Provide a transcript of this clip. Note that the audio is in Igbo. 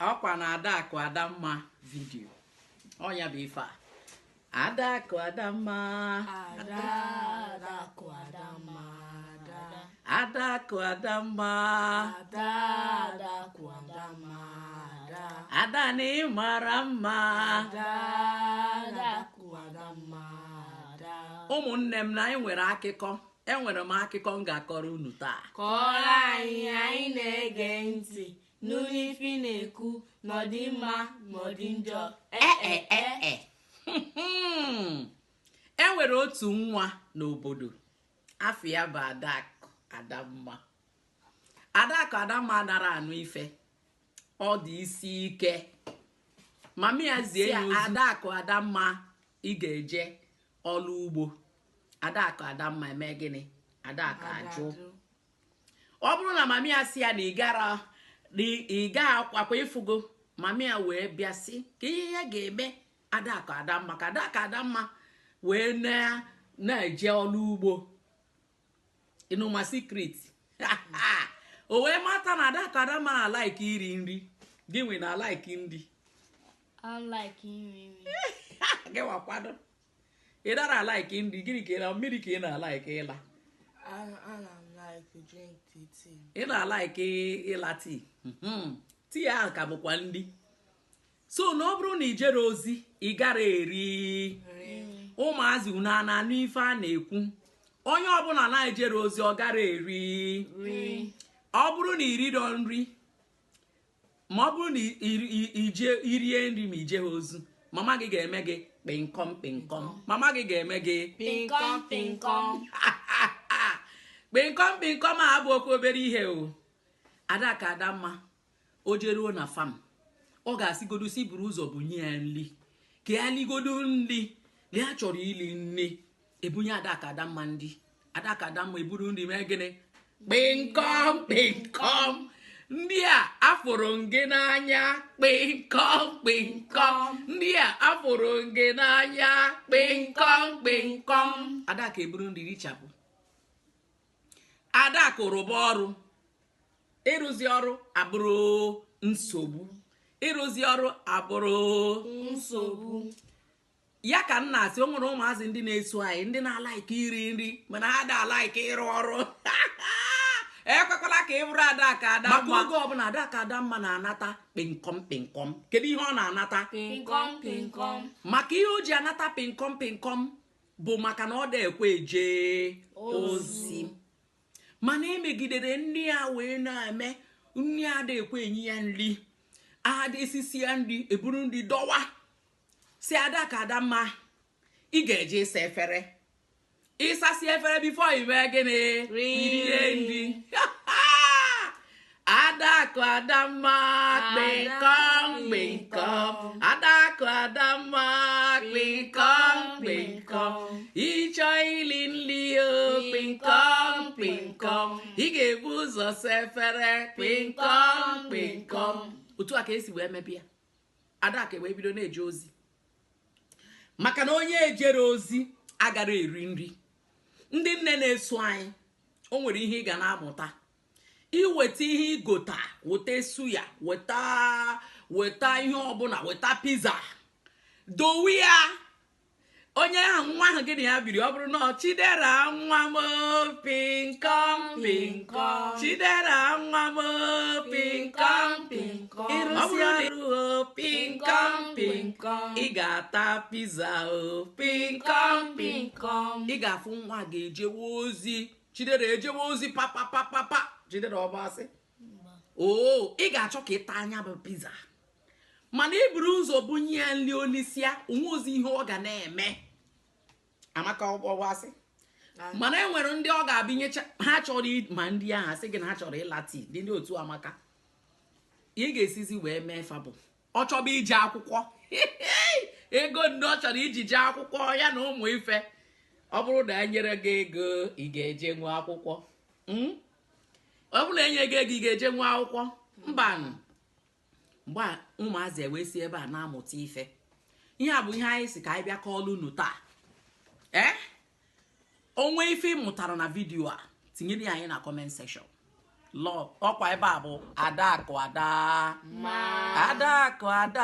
ọkwa na Adakụ Adamma vidio ọnya bụ ife a Adakụ Adamma Adakụ Adamma Adakụ Adamma Adakụ Adamma Ada na ị mara mma Adakụ Adamma ụmụnne m na anyị nwere akụkọ enwere m akụkọ m ga-akọrọ unu taa kọọrọ anyị na-ege ntị n'ụlọ ife na-ekwu n'ọdị mma n'ọdị njọ enwere otu nwa n'obodo afọ ya bụ Adakụ Adamma. Adakụ Adamma nara anụ ife ọ dị isi ike mama ya zie ya Adakụ Adamma ị ga-eje ọlụ ugbo. Adakụ Adamma eme gịnị? Adakụ ajụ. Ọ bụrụ na mama ya si ya na ị ga akwakwa ịfụgo, mama ya wee bịa sị ka ihe ya ga-eme Adakụ Adamma ka Adakụ Adamma wee na-eje ọlụ ugbo ịnụma secret. O wee mata na Adakụ Adamma na like iri nri. Gị nwe na like nri? I like iri nri. Gị wakwado ị dara like nri, gịnị ka ị na mmiri ka ị na-like ịla? Ị na-like ịla tii. Tii ahụ ka bụkwa nri. So na ọ bụrụ na ijere ozi ị gara eri ụmụazị unu a na-anụ ife a na-ekwu. Onye ọbụla na-ejere ozi ọ gara eri. Ọ bụrụ na iriro nri ma ọ bụrụ na irie nri ma ije ozu, mama gị ga-eme gị kpịnkọm kpịnkọm. Mama gị ga-eme gị Pịnkọm pịnkọm. kpịnkọm kpịnkọm a bụ okwu obere ihe o. Adakụ Adamma o jeruo na fam, ọ ga-asịgodu si buru ụzọ bunye ya nri ka ya ligodo nri na ya chọrọ ili nri. Ebunye Adakụ Adamma nri. Adakụ Adamma eburu nri mee gịnị? Kpịnkọm kpịnkọm. Ndị a afụrụ gị n'anya kpịnkọm kpịnkọm. Ndị a afụrụ gị n'anya kpịnkọm kpịnkọm. Adakụ eburu nri richapụ. Adakụ rụba ọrụ. Ịrụzi ọrụ abụrụ nsogbu. Ịrụzi ọrụ abụrụ Nsogbu. ya ka m na-asị o nwere ụmụazị ndị na-eso anyị ndị na-alaiki iri nri mana ha da alaiki ịrụ ọrụ. Ekwekwala ka ị bụrụ Adakụ Adamma. Maka oge ọbụla Adakụ Adamma na-anata pịnkọm pịnkọm. Kedu ihe ọ na-anata? Pịnkọm pịnkọm. Maka ihe o ji anata pịnkọm pịnkọm bụ maka na ọ da-ekwe eje ozi. Mana emegidere nri ya wee na-eme nri a da-ekwe enyi ya nri. Ada esisi ya nri eburu nri dọwa. Si Adakụ Adamma ị ga-eje ịsa efere. Ịsasi efere bifo ime gịnị? Rie nri. Adakụ Adamma kpịnkọm kpịnkọm. Adakụ Adamma kpịnkọm kpịnkọm. Ịchọ ili nri o kpịnkọm kpịnkọm. Ị ga-ebu ụzọ sa efere kpịnkọm kpịnkọm. Otu a ka esi wee mebie. Adakụ wee bido na-eje ozi. Maka na onye ejere ozi agara eri nri. Ndị nne na-eso anyị, o nwere ihe ị ga na-amụta. Iweta ihe igota, weta suya, weta ihe ọbụla, weta pizza, dowe ya. Onye ahụ nwa ahụ gị na ya biri, ọ bụrụ na Chidera nwa m pịnkọm pịnkọm. Chidera nwa m pịnkọm pịnkọm. Ịrụsi ọrụ pịnkọm pịnkọm. Ị ga-ata pizza o pịnkọm pịnkọm. Ị ga-afụ nwa ga-ejewe ozi. Chidera ejewe ozi papapapapa. Chidera ọbasị ị ga-achọ ka ịta anya bụ pizza. Mana iburu ụzọ bunye ya nri onisia onwe ozi ihe ọ ga na-eme. Amaka ọbasị. Mana enwere ndị ọ ga-abịnyecha ha chọrọ ma ndị ahụ asị gị na ha chọrọ ịlati ndị otu Amaka. Ị ga-esizi wee mee fabụ. Ọ chọba ije akwụkwọ. Ego ndị ọ chọrọ iji jee akwụkwọ ya na ụmụ ife. Ọ bụrụ na enyere gị ego ị ga-eje nwe akwụkwọ. Ọ bụrụ na enye gị ego ị ga-eje nwe akwụkwọ. Mbanụ. Mgbe ụmụazị wee si ebe a na-amụta ife. Ihe a bụ ihe anyị si ka anyị bịa kọọlụ unu taa. Onwe ife ị mụtara na vidiyo a tinyere anyị na comment section. Love ọkwa ebe a bụ Adakụ Adamma. Adakụ ada